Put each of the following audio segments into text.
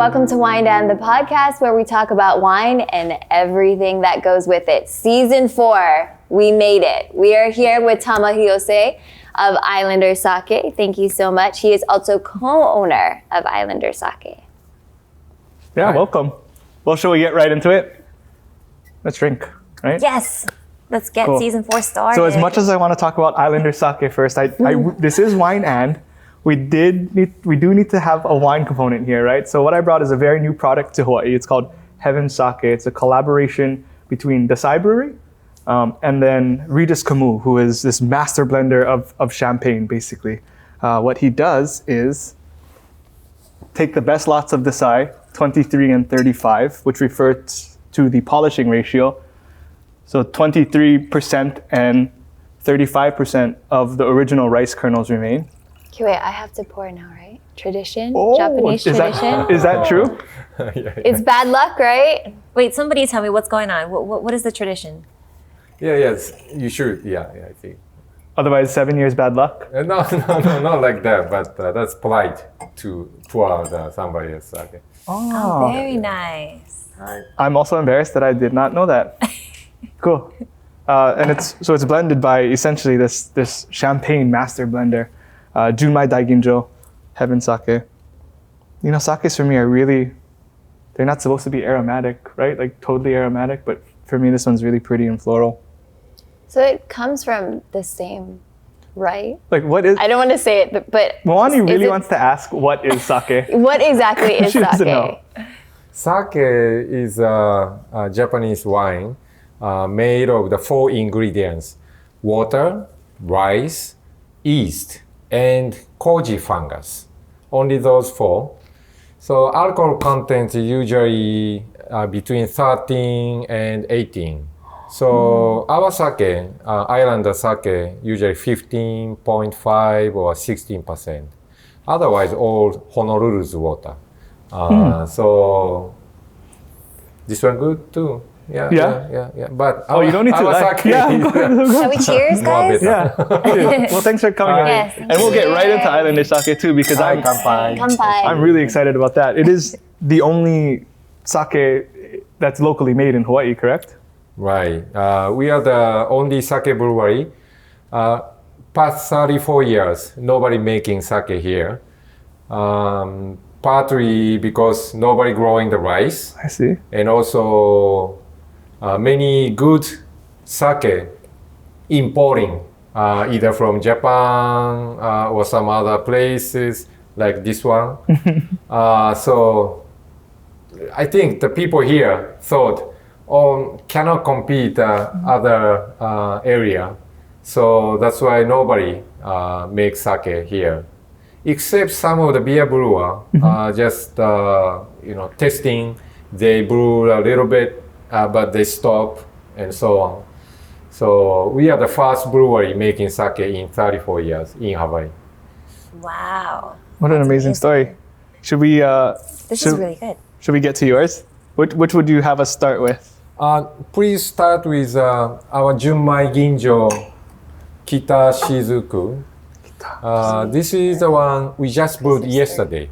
welcome to Wine and the podcast where we talk about wine and everything that goes with it. Season 4, we made it. We are here with Tama Hirose of Islander Sake. Thank you so much. He is also co-owner of Islander Sake. Yeah, welcome. Well, shall we get right into it? Let's drink, right? Yes. Let's get season 4 started. So as much as I want to talk about Islander Sake first, this is wine and we do need to have a wine component here, right? So what I brought is a very new product to Hawaii. It's called Heaven Sake. It's a collaboration between the Brewery and then Regis Camus, who is this master blender of champagne, basically. What he does is take the best lots of the 23 and 35, which refers to the polishing ratio. So 23% and 35% of the original rice kernels remain. Okay, wait, I have to pour now, right? Tradition? Japanese tradition? Is that true? Yeah. It's bad luck, right? Wait, somebody tell me what's going on. What is the tradition? Yes, you should. Yeah, I think. Otherwise, 7 years bad luck? No, not like that. But that's polite to pour out somebody else's sake. Oh, very nice. I'm also embarrassed that I did not know that. Cool. And it's blended by essentially this champagne master blender. Junmai Daiginjo, Heaven Sake. You know, sakes for me are they're not supposed to be aromatic, right? Like totally aromatic, but for me this one's really pretty and floral. So it comes from the same, right? Like what is... I don't want to say it, but... Moani really wants to ask, what is sake? What exactly is She doesn't sake? know. Sake is a Japanese wine made of the 4 ingredients: water, rice, yeast, and koji fungus. Only those 4. So alcohol content is usually between 13 and 18. So our sake, Islander sake, usually 15.5 or 16%. Otherwise, all Honolulu's water. So this one good too. Yeah. But you don't need to like. sake Shall we cheers, guys? Yeah. Well, thanks for coming on. Yes. And we'll get right into Islander Sake too, because I'm really excited about that. It is the only sake that's locally made in Hawaii, correct? Right. We are the only sake brewery. Past 34 years, nobody making sake here. Partly because nobody growing the rice. I see. And also many good sake importing either from Japan or some other places like this one. So I think the people here thought, cannot compete other area. So that's why nobody makes sake here. Except some of the beer brewer, just testing. They brew a little bit, but they stop, and so on. So we are the first brewery making sake in 34 years in Hawaii. Wow. What an amazing story. Should we? This is really good. Should we get to yours? Which would you have us start with? Please start with our Junmai Ginjo Kita Shizuku. This is the one we just brewed yesterday.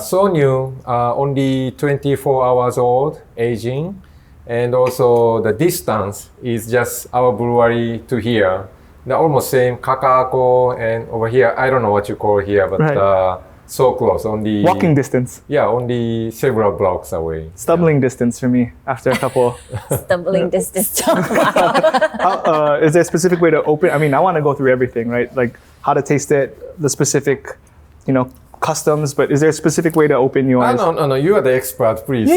So new, only 24 hours old, aging, and also the distance is just our brewery to here. They're almost same Kakako and over here. I don't know what you call here, but so close. Only walking distance. Yeah, only several blocks away. Stumbling distance for me after a couple. Stumbling distance. Is there a specific way to open? I mean, I want to go through everything, right? Like how to taste it, the specific, customs. But is there a specific way to open yours? No. You are the expert, please.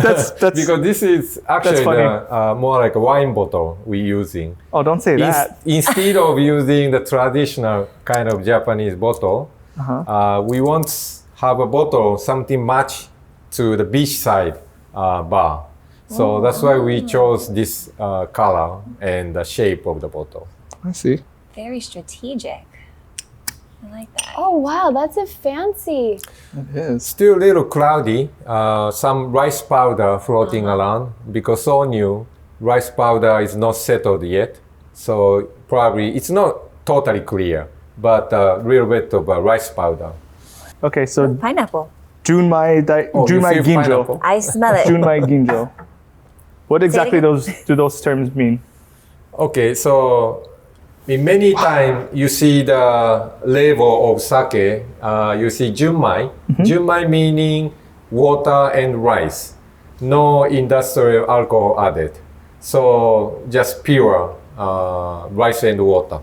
that's because this is actually more like a wine bottle we're using. Oh, don't say that. Instead of using the traditional kind of Japanese bottle, we want to have a bottle something match to the beachside bar. So that's why we chose this color and the shape of the bottle. I see. Very strategic. I like that. Oh, wow, that's a fancy. It is. Still a little cloudy. Some rice powder floating around because so new. Rice powder is not settled yet. So probably it's not totally clear, but a little bit of rice powder. Okay, so Pineapple. Oh, you Junmai feel Ginjo. pineapple? I smell it. Junmai Ginjo. What exactly again? do those terms mean? Okay, so in many time you see the label of sake. You see junmai. Junmai meaning water and rice, no industrial alcohol added. So just pure rice and water.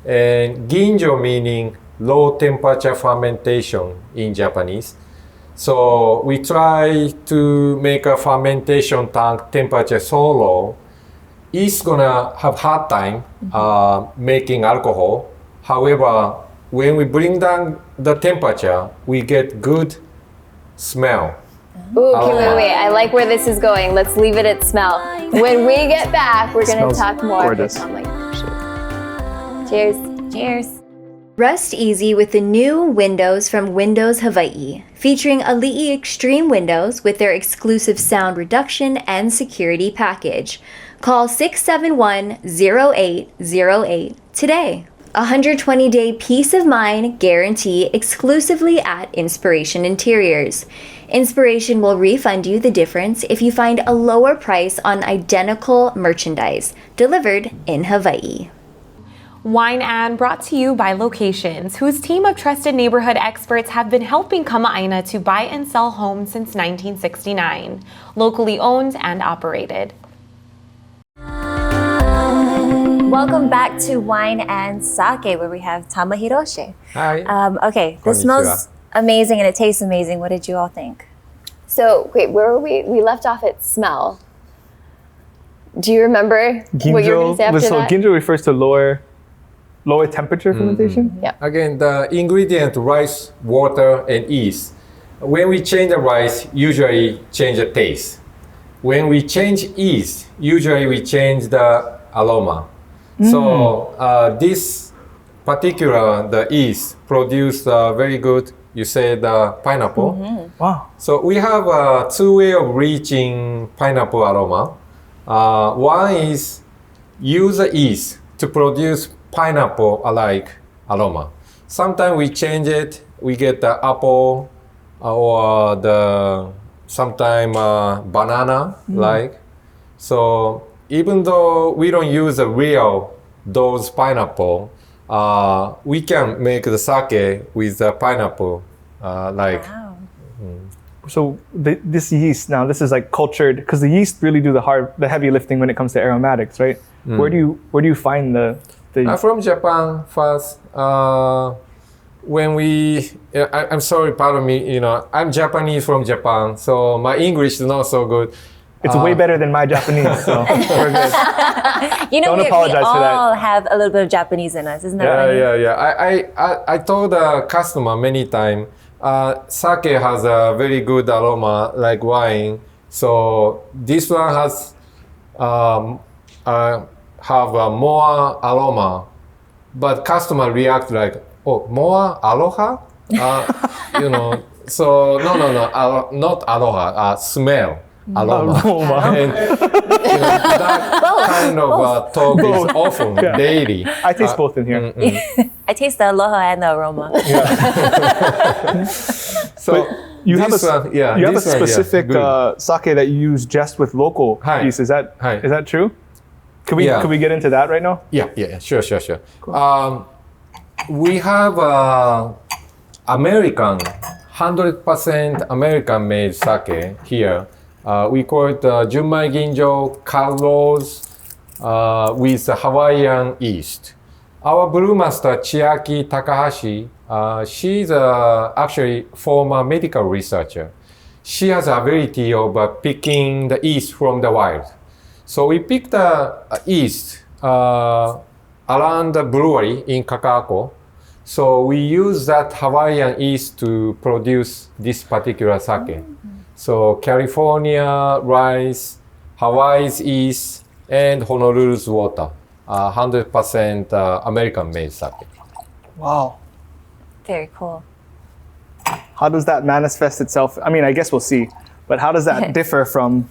And ginjo meaning low temperature fermentation in Japanese. So we try to make a fermentation tank temperature so low, it's gonna have hard time making alcohol. However, when we bring down the temperature, we get good smell. Ooh, okay, wait. I like where this is going. Let's leave it at smell. When we get back, we're going to Smells talk more. gorgeous. Cheers. Cheers. Rest easy with the new windows from Windows Hawaii, featuring Ali'i Extreme windows with their exclusive sound reduction and security package. Call 671-0808 today. 120-day peace of mind guarantee exclusively at Inspiration Interiors. Inspiration will refund you the difference if you find a lower price on identical merchandise delivered in Hawaii. Wine and brought to you by Locations, whose team of trusted neighborhood experts have been helping Kama'aina to buy and sell homes since 1969. Locally owned and operated. Welcome back to Wine and Sake, where we have Tama Hirose. Hi. Okay, this Konnichiwa. smells amazing and it tastes amazing. What did you all think? So, wait, where were we? We left off at smell. Do you remember what you were going to say after that? Ginjo refers to lower temperature fermentation? Again, the ingredient rice, water, and yeast. When we change the rice, usually change the taste. When we change yeast, usually we change the aroma. So this particular, the yeast, produce very good, you say the pineapple. Wow. So we have two ways of reaching pineapple aroma. One is use the yeast to produce pineapple-alike aroma. Sometimes we change it, we get the apple or the sometimes banana-like. So even though we don't use a real those pineapple, we can make the sake with the pineapple like. Wow. So this yeast now, this is like cultured because the yeast really do the heavy lifting when it comes to aromatics, right? Where do you find the From Japan first. When I'm sorry, pardon me. I'm Japanese from Japan, so my English is not so good. It's way better than my Japanese, so we're good. Don't we apologize for that. all have a little bit of Japanese in us, isn't that right? Yeah. I told the customer many times, sake has a very good aroma like wine. So this one has have a more aroma, but customer react like, oh, more aloha, So no, not aloha, smell. Aroma. And that kind of talk is often daily. I taste both in here. I taste the aloha and the aroma. So You have a this one, yeah, you have a this one, specific good. sake that you use just with local Hi. yeast. Is that Hi. true? Could we get into that right now? Yeah, sure. We have American, 100% American-made sake here. We call it Junmai Ginjo Carlos with Hawaiian yeast. Our brewmaster Chiaki Takahashi, she's actually former medical researcher. She has the ability of picking the yeast from the wild. So we picked the yeast around the brewery in Kakaako. So we use that Hawaiian yeast to produce this particular sake. So California rice, Hawaii's yeast, and Honolulu's water. 100% American-made sake. Wow. Very cool. How does that manifest itself? I mean, I guess we'll see. But how does that differ from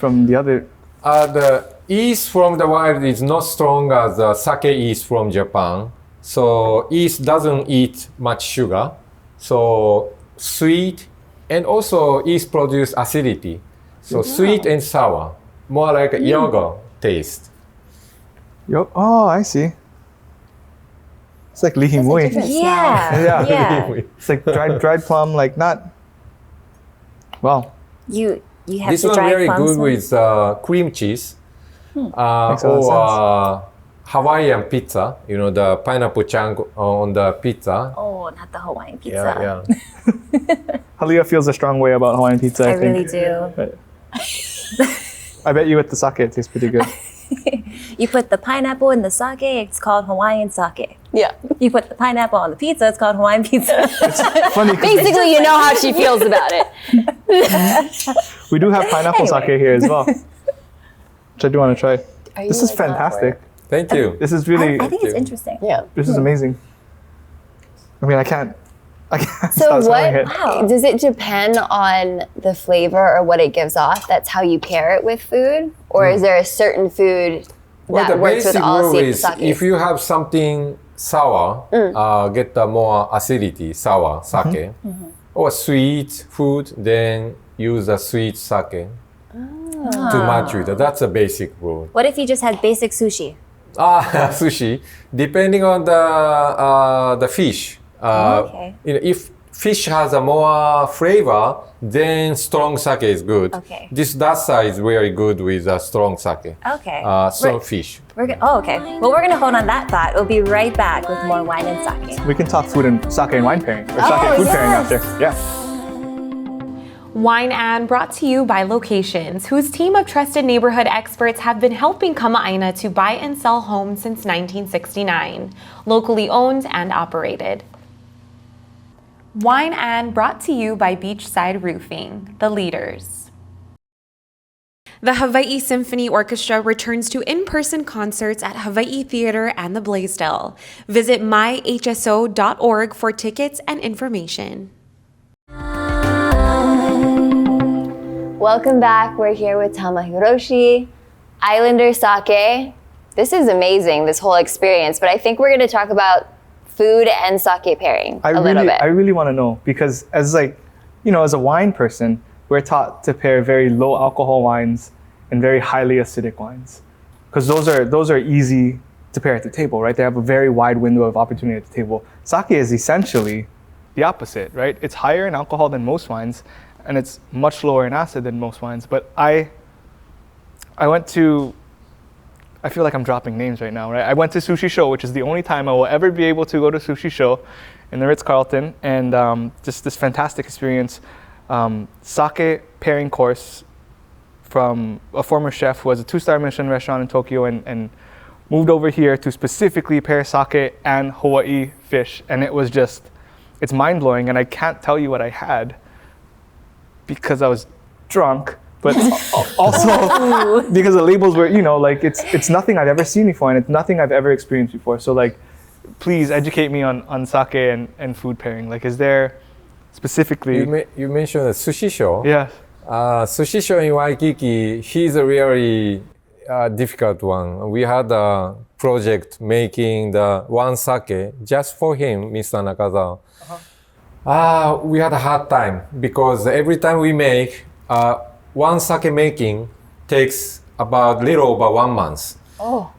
the other? The yeast from the wild is not strong as the sake yeast from Japan. So yeast doesn't eat much sugar. So sweet and also it produce acidity. So sweet and sour, more like a yogurt taste. Oh, I see. It's like lihimui. Yeah. Yeah. It's like dried plum, like not. Wow. You have This the one dried very plums good one? with cream cheese Makes a lot of or Hawaiian pizza. You know, the pineapple chunk on the pizza. Oh, not the Hawaiian pizza. Yeah. Halia feels a strong way about Hawaiian pizza. I I think. really do. But I bet you with the sake it tastes pretty good. You put the pineapple in the sake, it's called Hawaiian sake. Yeah. You put the pineapple on the pizza, it's called Hawaiian pizza. Funny 'cause Basically, you know how she feels about it. we do have pineapple sake here as well, which I do want to try. Are you, This is like, not for fantastic. it? Thank you. This is really. I think it's interesting. Yeah. This is amazing. I mean, I can't So stop smelling what it. Wow. does it depend on the flavor or what it gives off? That's how you pair it with food, or is there a certain food Well, that the works with basic all rule is sakes? if you have something sour, get the more acidity, sour sake, or sweet food, then use a sweet sake to match with it. That's a basic rule. What if you just had basic sushi? Sushi, depending on the fish. Okay. You know, if fish has a more flavor, then strong sake is good. Okay. That side is very good with a strong sake. Okay. Strong fish. Okay. Well, we're gonna hold on that thought. We'll be right back with more wine and sake. We can talk food and sake and wine pairing, or sake and food pairing yes. after. Yeah. Wine and brought to you by Locations, whose team of trusted neighborhood experts have been helping Kama'aina to buy and sell homes since 1969. Locally owned and operated. Wine and brought to you by Beachside Roofing, the leaders. The Hawaii Symphony Orchestra returns to in-person concerts at Hawaii Theater and the Blaisdell. Visit myhso.org for tickets and information. Welcome back. We're here with Tama Hirose, Islander Sake. This is amazing, this whole experience, but I think we're going to talk about food and sake pairing a little bit. I really want to know, because as as a wine person, we're taught to pair very low alcohol wines and very highly acidic wines, because those are easy to pair at the table, right? They have a very wide window of opportunity at the table. Sake is essentially the opposite, right? It's higher in alcohol than most wines, and it's much lower in acid than most wines. But I went to, I feel like I'm dropping names right now, right? I went to Sushi Show, which is the only time I will ever be able to go to Sushi Show in the Ritz-Carlton, and just this fantastic experience. Sake pairing course from a former chef who has a 2-star Michelin restaurant in Tokyo and moved over here to specifically pair sake and Hawaii fish. And it was just, it's mind-blowing, and I can't tell you what I had because I was drunk, but also because the labels were, it's nothing I've ever seen before, and it's nothing I've ever experienced before. So please educate me on sake and food pairing. Is there specifically... You mentioned the sushi show. Yeah. Sushi show in Waikiki, he's a really difficult one. We had a project making the one sake just for him, Mr. Nakazawa. We had a hard time because every time we make, one sake making takes about little over 1 month.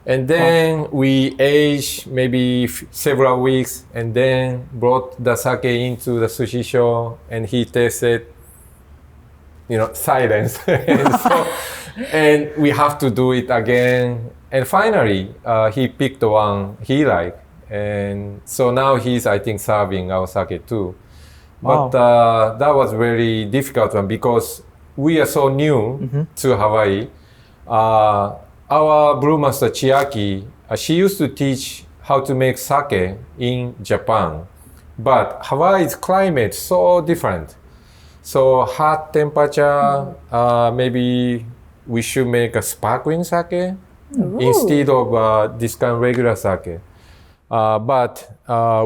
And then we age maybe several weeks, and then brought the sake into the sushi show, and he tasted, silence. and we have to do it again. And finally, he picked the one he liked. And so now he's, I think, serving our sake too. Wow. But that was very difficult one because we are so new to Hawaii. Our brewmaster Chiaki, she used to teach how to make sake in Japan. But Hawaii's climate so different. So hot temperature, maybe we should make a sparkling sake instead of this kind of regular sake. But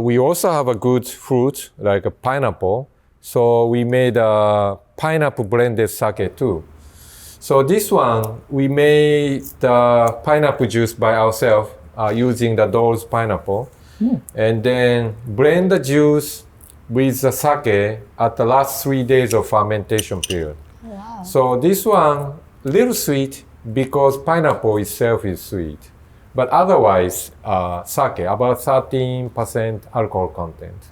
we also have a good fruit like a pineapple. So we made a pineapple blended sake too. So this one, we made the pineapple juice by ourselves using the Doll's pineapple. And then blend the juice with the sake at the last 3 days of fermentation period. Wow. So this one, little sweet because pineapple itself is sweet. But otherwise, sake, about 13% alcohol content.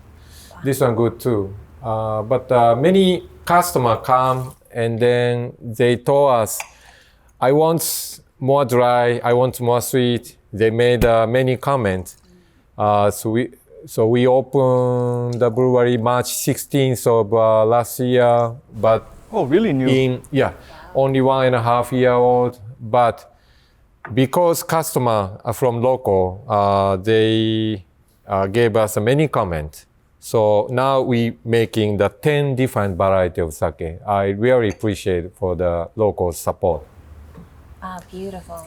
Wow. This one good too. But many customers come and then they told us, I want more dry, I want more sweet. They made many comments. So we opened the brewery March 16th of last year, but really new. Only 1.5 year old. But because customer are from local, they gave us many comments. So now we making the 10 different variety of sake. I really appreciate for the local support. Ah, beautiful.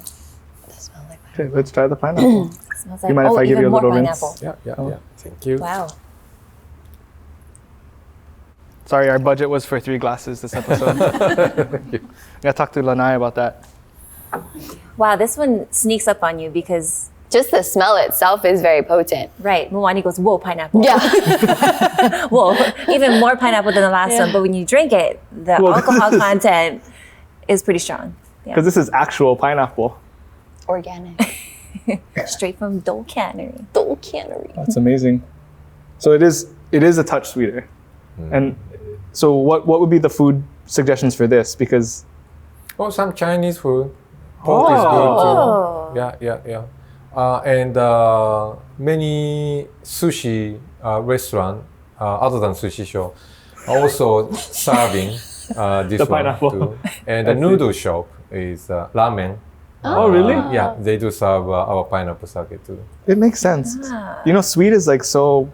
Okay, let's try the pineapple. Smells You mind if I give you a even more little pineapple. rinse? Yeah. Thank you. Wow. Sorry, our budget was for 3 glasses this episode. Gotta talk to Lanai about that. Wow, this one sneaks up on you because, Just the smell itself is very potent. right, Moani goes, whoa, pineapple. Yeah. Whoa, even more pineapple than the last one. But when you drink it, the alcohol content is pretty strong. Because this is actual pineapple. Organic. Straight from Dole Cannery. Dole Cannery. That's amazing. So it is a touch sweeter. And so what would be the food suggestions for this? Because Some Chinese food. Pork is good too. Yeah. And many sushi restaurant, other than sushi show, also serving this The one pineapple. too. And the noodle shop is ramen. really? Yeah, they do serve our pineapple sake too. It makes sense. You know, sweet is like so.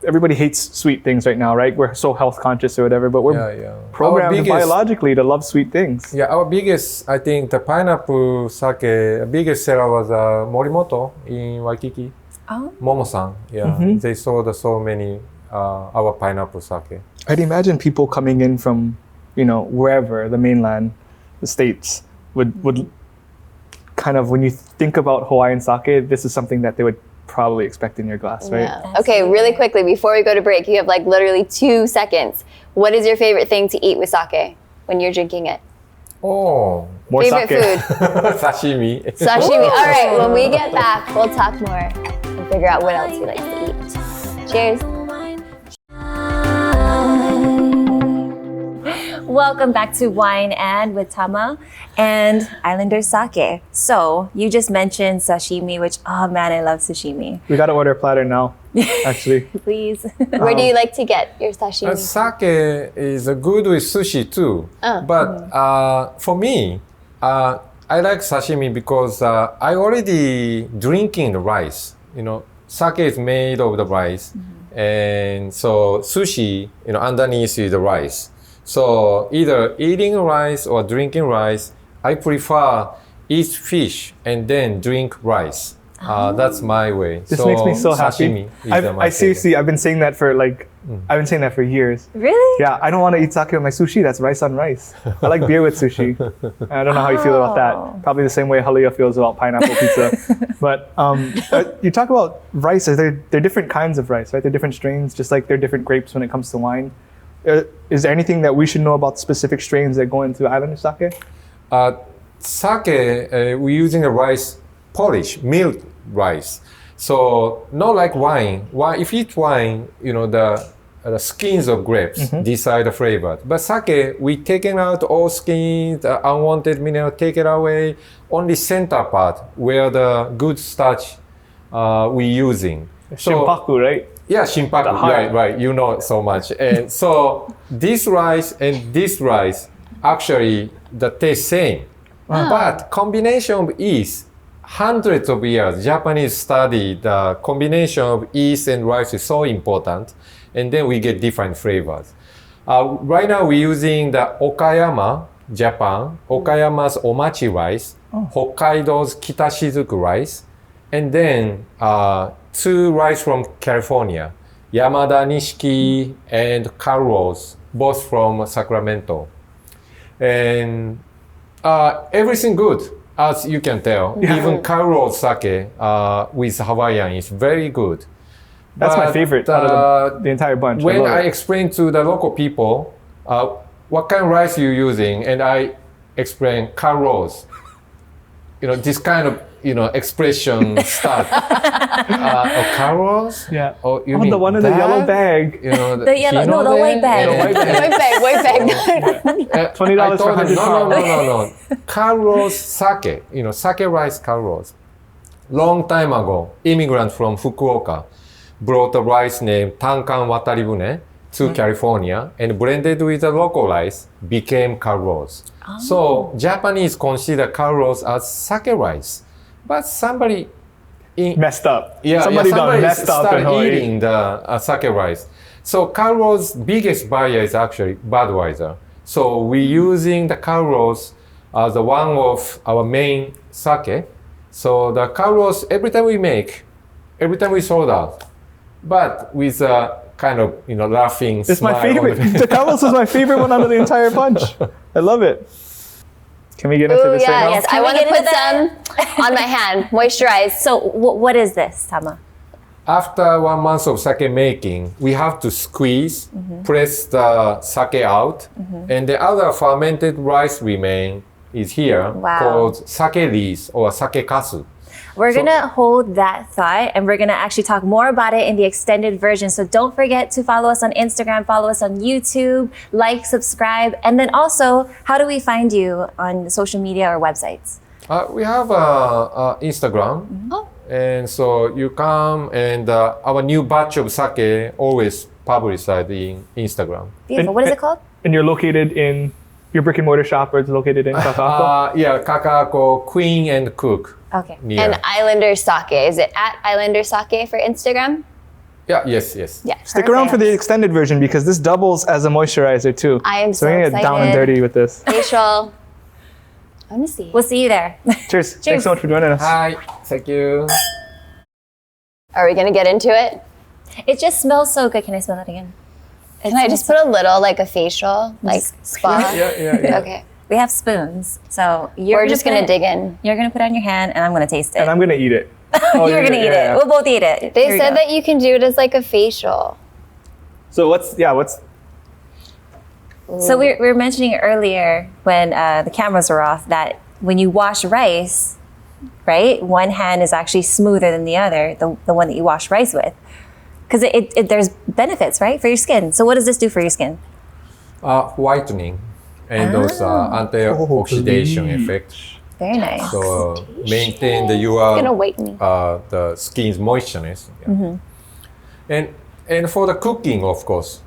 Everybody hates sweet things right now, right? We're so health conscious or whatever, but we're programmed biologically to love sweet things. Yeah, our biggest, I think, the pineapple sake, biggest seller was Morimoto in Waikiki. Oh. Momo-san, they sold so many our pineapple sake. I'd imagine people coming in from, wherever, the mainland, the States, would kind of, when you think about Hawaiian sake, this is something that they would probably expect in your glass, right? Yeah. Okay, really quickly, before we go to break, you have like literally 2 seconds. What is your favorite thing to eat with sake when you're drinking it? Oh, More Favorite sake. food? sashimi. Sashimi. All right, when we get back, we'll talk more and figure out what else he likes to eat. Cheers. Welcome back to Wine and with Tama and Islander Sake. So you just mentioned sashimi, which, oh man, I love sashimi. We gotta order a platter now, actually. Please. Where do you like to get your sashimi? Sake is good with sushi too. But for me, I like sashimi because I already drinking the rice. Sake is made of the rice. And so sushi, underneath is the rice. So either eating rice or drinking rice, I prefer eat fish and then drink rice. That's my way. This makes me so happy. Sashimi is my I seriously, I've been saying that for I've been saying that for years. Really? Yeah, I don't want to eat sake with my sushi. That's rice on rice. I like beer with sushi. I don't know how you feel about that. Probably the same way Halia feels about pineapple pizza. But you talk about rice. They're different kinds of rice, right? They're different strains, just like they're different grapes when it comes to wine. Is there anything that we should know about specific strains that go into Islander sake? Sake, we're using a rice polish, milled rice. So not like wine. If you eat wine, the skins of grapes decide the flavor. But sake, we taking out all skins, the unwanted mineral, take it away. Only center part where the good starch we using. Shimpaku, right? Yeah, shimpaku. Right. You know so much. And so this rice and this rice actually the taste same. But combination of yeast, hundreds of years, Japanese study the combination of yeast and rice is so important. And then we get different flavors. Right now we're using the Okayama, Japan, Okayama's omachi rice, Hokkaido's kitashizuku rice, and then 2 rice from California, Yamada Nishiki and Carlos, both from Sacramento. And everything good, as you can tell. Even Carlos sake with Hawaiian is very good. That's my But, favorite out of the entire bunch. When love I it. explain to the local people what kind of rice you're using, and I explain carros, this kind of expression start. Carros? Yeah. Oh, you Oh, mean the one in the yellow that? bag. The yellow- no, the white bag. The white bag. White bag. $20 I for told 100 them, pounds. no. Carros sake, sake rice carros. Long time ago, immigrant from Fukuoka brought a rice named Tankan Wataribune to California and blended with the local rice, became carros. So Japanese consider carros as sake rice, but somebody Messed up. yeah, Somebody done somebody messed up in started Hawaii. eating the sake rice. So carros' biggest buyer is actually Budweiser. So we're using the carros as one of our main sake. So the carros, every time we sold out, but with a kind of laughing It's smile. my favorite. The Carlos is my favorite one out of the entire bunch. I love it. Can we get into Ooh, this yeah, right now? yes. I Can we want to get put into some on my hand, moisturize. So what is this, Tama? After 1 month of sake making, we have to squeeze, press the sake out, and the other fermented rice remain is here Wow. called sake lees or sake kasu. We're gonna hold that thought and we're gonna actually talk more about it in the extended version. So don't forget to follow us on Instagram, follow us on YouTube, like, subscribe, and then also, how do we find you on social media or websites? We have Instagram, Oh. and so you come and our new batch of sake always publicized in Instagram. Beautiful. And- What is it called? And you're located in your brick and mortar shop, or it's located in Kakako? Yeah, Kakako, Queen and Cook. Okay. Near. And Islander Sake. Is it at Islander Sake for Instagram? Yeah, yes. Yeah. Stick around for the Perfect. extended version because this doubles as a moisturizer too. I am So so we're gonna get down and excited. dirty with this. Facial. I want to see. We'll see you there. Cheers. Cheers. Thanks so much for joining us. Hi, thank you. Are we going to get into it? It just smells so good. Can I smell that again? Can I just put a little, like a facial, like spa? Yeah. Okay. We have spoons, so you're We're just put going to it- dig in. You're gonna put it on your hand, and I'm gonna taste it. And I'm gonna eat it. Oh, You're gonna eat it. We'll both eat it. They Here we said go. that you can do it as like a facial. So what's So we were mentioning earlier when the cameras were off that when you wash rice, right, one hand is actually smoother than the other, the one that you wash rice with, because there's benefits, right, for your skin. So what does this do for your skin? Whitening and also antioxidation effect. Very nice. So maintain the Gonna your wait me. the skin's moistureness. Yeah. And for the cooking, of course,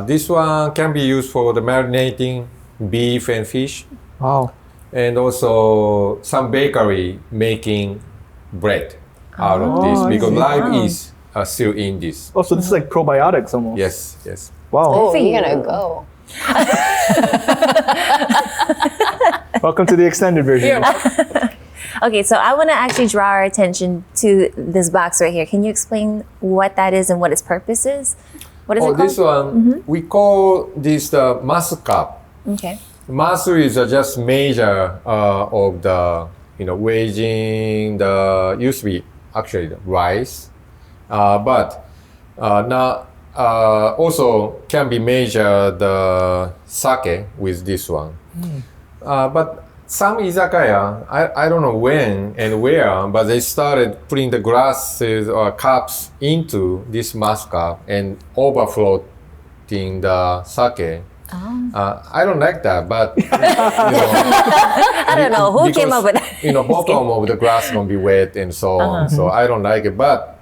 this one can be used for the marinating beef and fish, wow. and also some bakery making bread out of this I because see. live is still in this. Oh, so this is like probiotics almost. Yes. Wow. Oh, for you're you. going to go. Welcome to the extended version. Okay, so I want to actually draw our attention to this box right here. Can you explain what that is and what its purpose is? What is it called? This one we call this the mass cup. Okay. Mass is just measure of the weighing the used to be actually the rice, but now also can be measured the sake with this one. But some izakaya, I don't know when and where, but they started putting the glasses or cups into this mass cup and overfloating the sake. I don't like that, but I don't know who came up with that. Bottom of the glass gonna be wet and so on. So I don't like it, but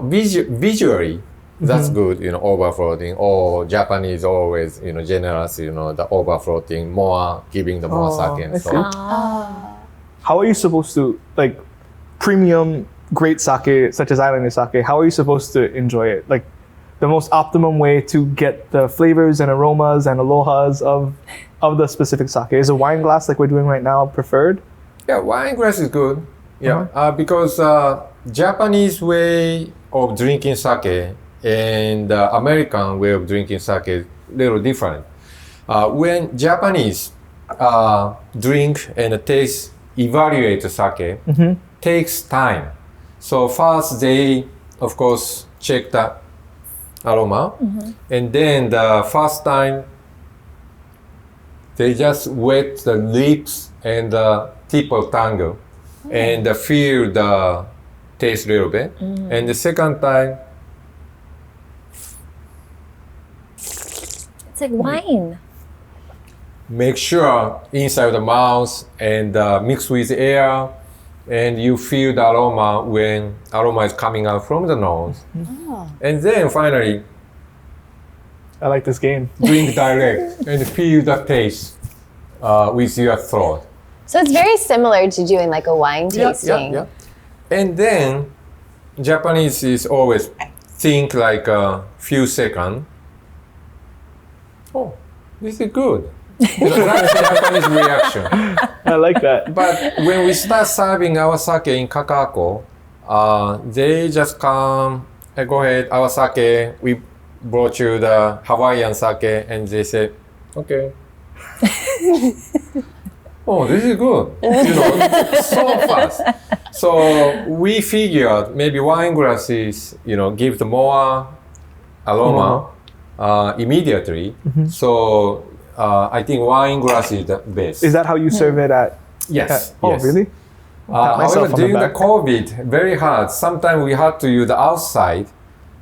visually that's good. Overfloating. Or Japanese always generous. The overfloating more, giving the more sake and so on. How are you supposed to like premium great sake such as Islander sake? How are you supposed to enjoy it? Like the most optimum way to get the flavors and aromas and alohas of the specific sake is a wine glass like we're doing right now preferred. Yeah, wine glass is good. Yeah, because Japanese way of drinking sake and the American way of drinking sake is a little different. When Japanese drink and taste, evaluate the sake, takes time. So first they of course, check the aroma. And then the first time, they just wet the lips and the tip of tongue and feel the taste a little bit. And the second time, It's like wine. make sure inside the mouth and mix with air, and you feel the aroma when aroma is coming out from the nose. And then finally, I like this game. drink direct and feel the taste with your throat. So it's very similar to doing like a wine tasting. Yeah. And then Japanese is always think like a few seconds. Oh, this is good. That's the Japanese reaction. I like that. But when we start serving our sake in Kakako, they just come, go ahead, our sake, we brought you the Hawaiian sake, and they say, okay. Oh, this is good. So fast. So we figured maybe wine glasses, give the more aroma immediately. So I think wine glass is the best. Is that how you serve it at? Yes. Oh, yes. really? Pat myself However, on the during the back. COVID, very hard. Sometimes we had to use the outside,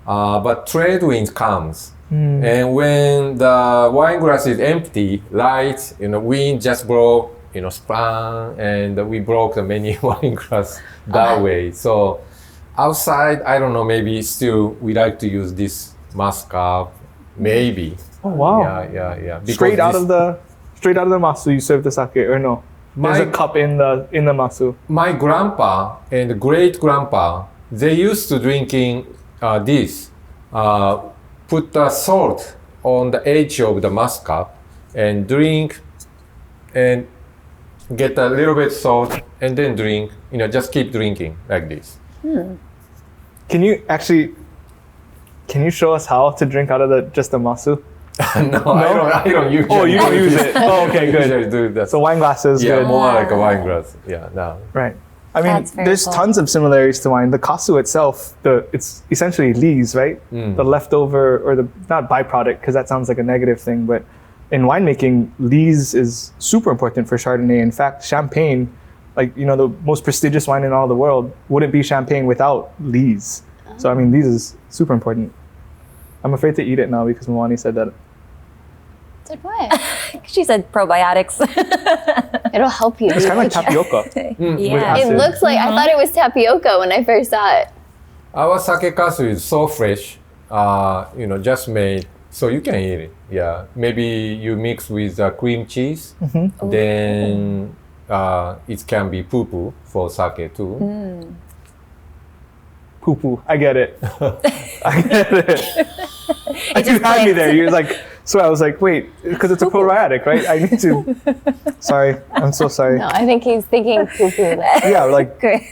but trade wind comes. And when the wine glass is empty, light, wind just blow, sprang, and we broke the many wine glass that way. So outside, I don't know, maybe still we like to use this mascap, maybe. Oh wow! Yeah. Because Straight out this- of the masu, you serve the sake, or no? There's a cup in the masu. My grandpa and great grandpa, they used to drinking this. Put the salt on the edge of the mascap and drink, and get a little bit salt and then drink. Just keep drinking like this. Can you show us how to drink out of just the masu? No, I don't usually. Oh, you don't use it. Oh, okay, Usually good. do that. So wine glasses, yeah, good. more like a wine glass. Yeah, no. Right. I mean, That's very there's cool. tons of similarities to wine. The kasu itself, it's essentially lees, right? The leftover, or the, not byproduct, because that sounds like a negative thing, but in winemaking, lees is super important for Chardonnay. In fact, Champagne, the most prestigious wine in all the world, wouldn't be Champagne without lees. So, I mean, lees is super important. I'm afraid to eat it now because Mwani said that. Said what? She said probiotics. It'll help you. It's kind of like tapioca. Yeah. It looks like, I thought it was tapioca when I first saw it. Our sake kasu is so fresh, just made, so you can eat it. Yeah, maybe you mix with cream cheese, then it can be poo-poo for sake too. Poo-poo. I get it. I get it. You just had me clicks. there. You was like, so I was like, wait, because it's a probiotic, right? I need to. Sorry, I'm so sorry. No, I think he's thinking poo-poo. Yeah, like Great.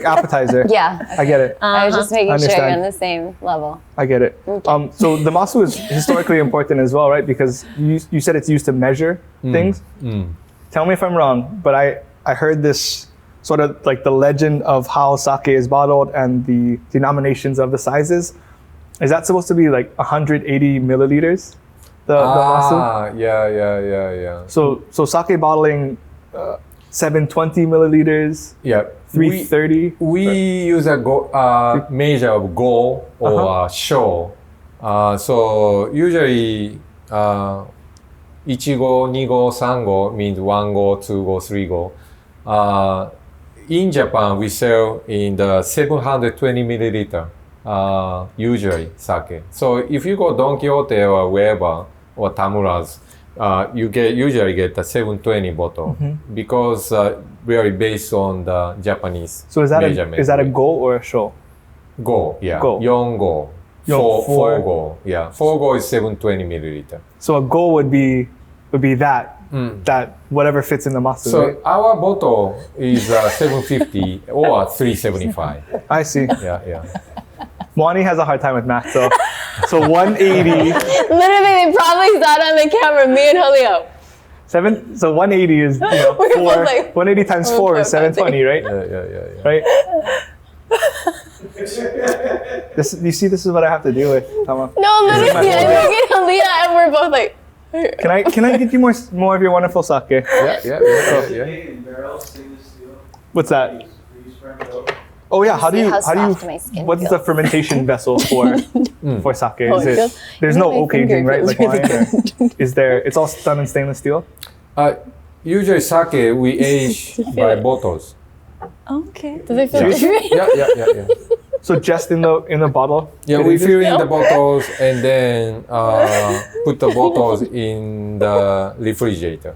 appetizer. Yeah. I get it. I was just making sure you're Understand. on the same level. I get it. So the masu is historically important as well, right? Because you said it's used to measure things. Tell me if I'm wrong, but I heard this sort of like the legend of how sake is bottled and the denominations of the sizes. Is that supposed to be like 180 milliliters? The masu? Yeah. So sake bottling, 720 milliliters, Yeah. 330. We use a measure of go or show. So usually, 1 go, 2 go, 3 go means 1 go, 2 go, 3 go. In Japan, we sell in the 720 milliliter, usually sake. So if you go Don Quixote or wherever, or Tamura's, you usually get the 720 bottle because really based on the Japanese So is that measurement. a go or a show? Go? Yeah. Go. 4 go. Four. 4 go. Yeah. 4 go is 720 milliliter. So a go would be that whatever fits in the masu, So right? our bottle is 750 or 375. I see. Yeah. Mwani has a hard time with math, so 180. Literally, they probably saw it on the camera, me and Julio. So 180 is We're both 4. like- 180 times 4 is 720, right? Yeah. Right. You see, this is what I have to deal with, Tama. No, literally, my I'm looking at Leah and we're both like, Can I get you more of your wonderful sake? Yeah. Barrel, stainless steel. What's that? Freeze frame dough. Oh yeah, how do See you how how do soft my you skin what's the feels. fermentation vessel for sake? Oh, Is it it feels- there's you know, no my oak aging, finger right? feels Like really wine, or is there? It's all done in stainless steel. Usually sake we age by bottles. Okay. Does it feel Seriously? Yeah. So just in the bottle. Yeah, It we ages? fill in the bottles and then put the bottles in the refrigerator.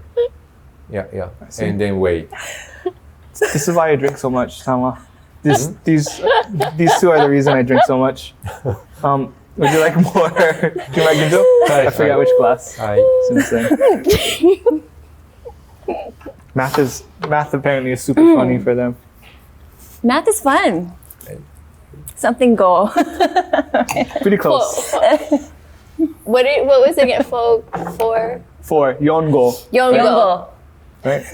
Yeah. And then wait. This is why I drink so much, Tama. These two are the reason I drink so much. Would you like more? Do you like ginjo? I forgot which glass. Since then. Math apparently is super funny for them. Math is fun. Something goal. Pretty close. what was it again? For 4 Yongo, Yongo. right?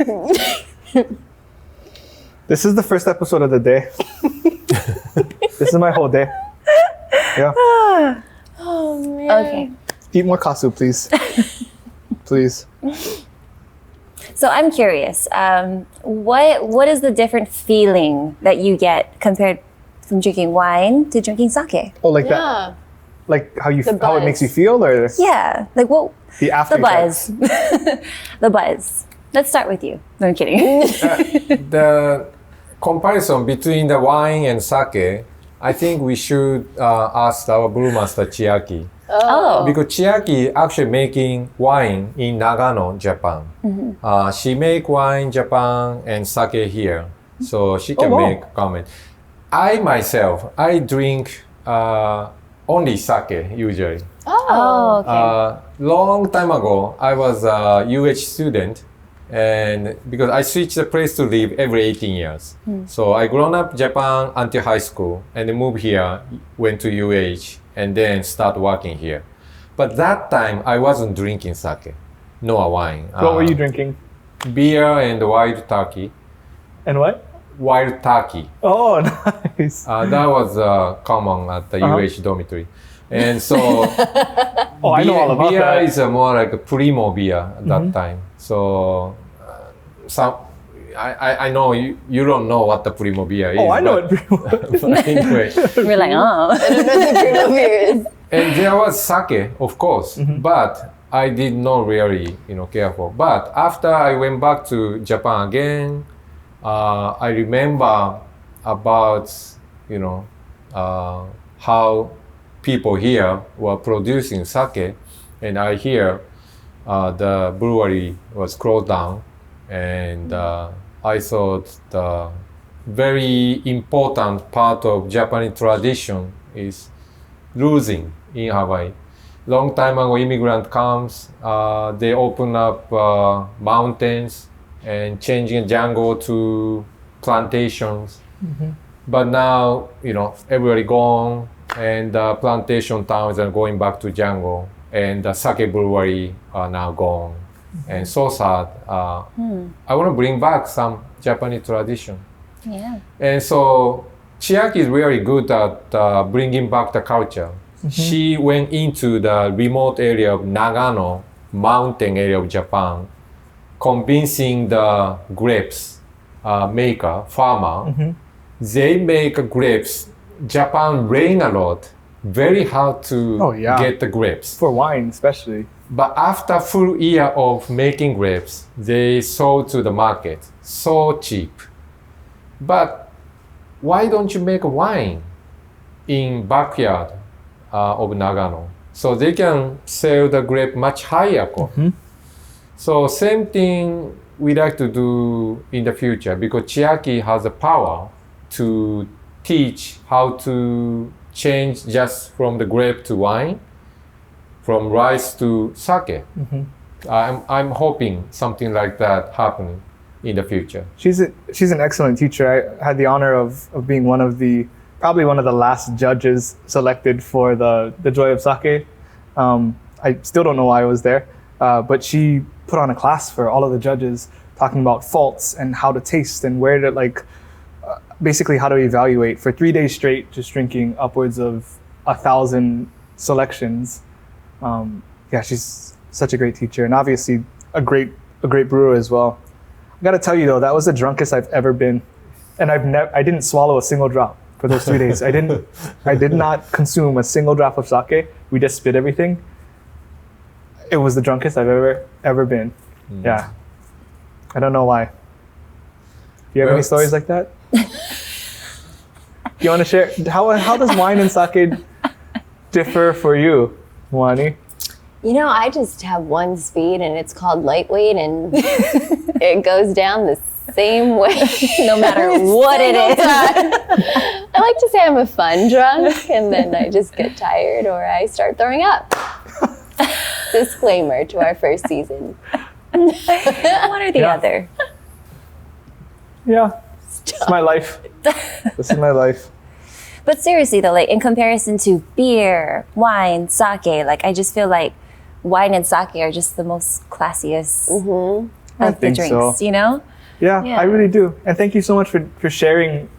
This is the first episode of the day. This is my whole day. Yeah. Oh man. Okay. Eat more kasu, please. Please. So I'm curious. What is the different feeling that you get compared from drinking wine to drinking sake? Oh, like that. Yeah. Like how it buzz. makes you feel, or Yeah. Like what? the after The buzz. The buzz. Let's start with you. No, I'm kidding. The comparison between the wine and sake, I think we should ask our brewmaster Chiaki. Oh. Because Chiaki actually making wine in Nagano, Japan. She make wine Japan and sake here, so she can wow. make comment. I myself, I drink only sake usually. Oh, okay. Long time ago, I was a UH student, and because I switched the place to live every 18 years. So I grown up Japan until high school, and then moved here, went to UH, and then start working here. But that time, I wasn't drinking sake, no wine. What were you drinking? Beer and wild turkey. And what? Wild turkey. Oh, nice. That was common at the UH dormitory. And so Oh, I know all about beer that. is more like a primo beer at that time. So I know you don't know what the primo beer is. Oh, I know it. But anyway, We're like, oh. and there was sake, of course, but I did not really, care for. But after I went back to Japan again, I remember about, how people here were producing sake, and I hear the brewery was closed down, and I thought the very important part of Japanese tradition is losing in Hawaii. Long time ago, immigrant comes, they open up mountains and changing jungle to plantations. But now, everybody gone, and the plantation towns are going back to jungle, and the sake brewery are now gone. And so sad. I want to bring back some Japanese tradition. Yeah. And so Chiaki is really good at bringing back the culture. She went into the remote area of Nagano, mountain area of Japan, convincing the grapes maker, farmer. They make grapes. Japan rain a lot, very hard to get the grapes. For wine, especially. But after full year of making grapes, they sold to the market so cheap. But why don't you make wine in backyard of Nagano? So they can sell the grape much higher. So same thing we like to do in the future, because Chiaki has the power to teach how to change just from the grape to wine, from rice to sake. I'm hoping something like that happening in the future. She's an excellent teacher. I had the honor of being probably one of the last judges selected for the Joy of Sake. I still don't know why I was there, but she put on a class for all of the judges talking about faults and how to taste and where to basically how to evaluate for 3 days straight, just drinking upwards of 1,000 selections. Yeah, she's such a great teacher, and obviously a great brewer as well. I gotta tell you though, that was the drunkest I've ever been, and I didn't swallow a single drop for those 3 days. I did not consume a single drop of sake. We just spit everything. It was the drunkest I've ever been. Yeah, I don't know why. Do you have any stories like that? Do you want to share? How does wine and sake differ for you, Wani? You know, I just have one speed and it's called lightweight, and it goes down the same way no matter what it is. I like to say I'm a fun drunk, and then I just get tired or I start throwing up. Disclaimer to our first season. One or the other. Yeah, it's my life. This is my life. But seriously though, like in comparison to beer, wine, sake, like I just feel like wine and sake are just the most classiest of the think drinks, so. you know? Yeah, Yeah. I really do. And thank you so much for sharing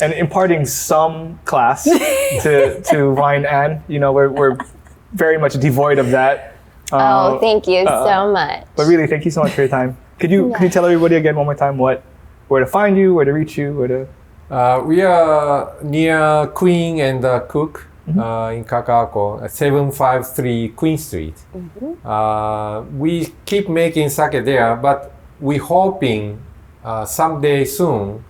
and imparting some class to wine and, you know, we're very much devoid of that. Oh, thank you so much. But really, thank you so much for your time. Could you tell everybody again one more time where to find you, where to reach you, where to... We are near Queen and Cook in Kakaako, 753 Queen Street. We keep making sake there, but we hoping someday soon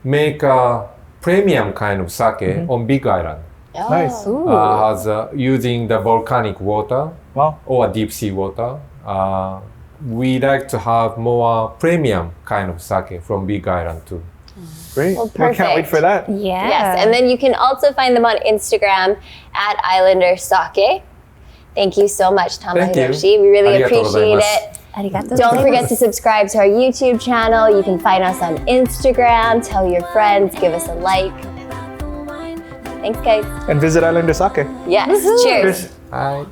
make a premium kind of sake on Big Island. Oh. Nice. Using the volcanic water Wow. or deep sea water. We like to have more premium kind of sake from Big Island too. Great. Well, I can't wait perfect. for that. Yeah. Yes, and then you can also find them on Instagram at Islander Sake. Thank you so much, Tama Thank you. Hiroshi. We really Arigatou appreciate gozaimasu. it. Arigato. Don't forget to subscribe to our YouTube channel. You can find us on Instagram. Tell your friends. Give us a like. Thanks, guys. And visit Islander Sake. Yes. Cheers. Cheers. Bye.